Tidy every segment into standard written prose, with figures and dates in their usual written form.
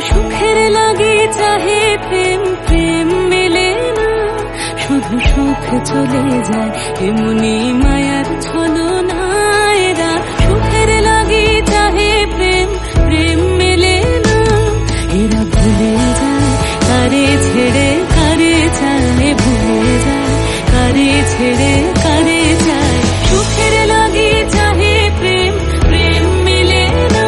সুখের লাগি চাহে প্রেম, প্রেম মেলে না, শুধু সুখ চলে যায় এমনি মায়ার ছলনায়। এরা সুখের লাগি চাহে প্রেম, প্রেম মেলে না, এরা ভুলে যায় কারে ছেড়ে কারে চায়, ভুলে যায় কারে ছেড়ে কারে চায়। সুখের লাগি চাহে প্রেম, প্রেম মেলে না,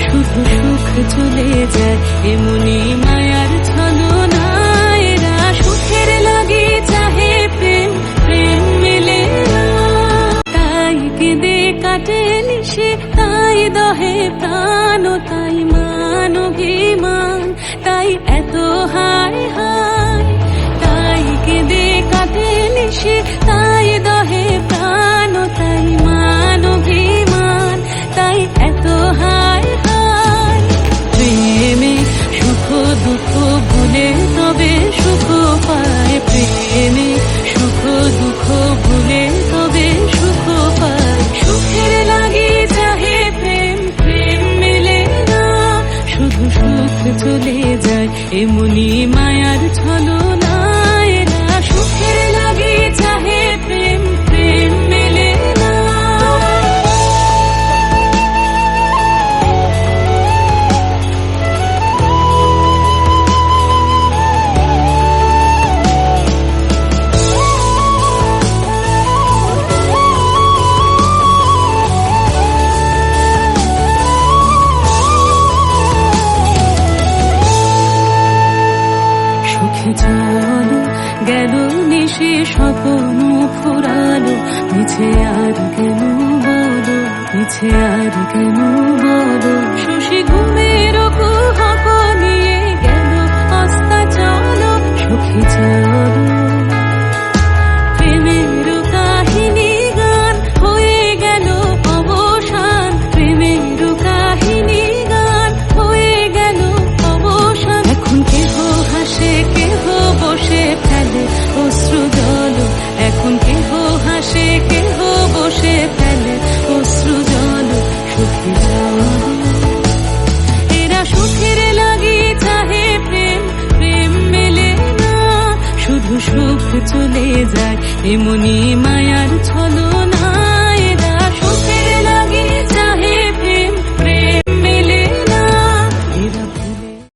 শুধু সুখ চলে যায় এমনি মায়ার ছলনায়। এরা সুখের লাগি চাহে প্রেম, প্রেম মেলে না। তাই কেঁদে কাটে নিশে, তাই দহে প্রাণ, তাই মান অভিমান, তাই এত হায় হায়। তাই কেঁদে কাটে নিশে, তাই দহে প্রাণ, তাই মান অভিমান, তাই এত হায় হায়। প্রেমে সুখ দুঃখ ভুলে তবে সুখ পায়, প্রেমে সুখ দুঃখ ভুলে তবে সুখ পায়। সুখের লাগি চাহে প্রেম, প্রেম মেলে না, শুধু সুখ চলে যায় এমনি মায়ার ছলনায়। এরা সুখের লাগি চাহে প্রেম, প্রেম মেলে না। সুখে চলো গেল নিশে, স্বপ্ন ফুরালো, মিছে আর কেন বলো, মিছে আর কেন বলো। শশী ঘুমের কুহক নিয়ে গেল অস্তা চলো, সুখে চলো। প্রেমের কাহিনী গান হয়ে গেল অবসান, প্রেমের কাহিনী গান হয়ে গেল অবসান। এখন কেহ হাসে কেহ বসে ফেলে অশ্রু জল, এখন কেহ হাসে কেহ বসে ফেলে অশ্রু জল। সুখে চলো। এরা সুখের লাগি চাহে প্রেম, প্রেম মেলে না, শুধু সুখ চলে যায় এমনি মায়া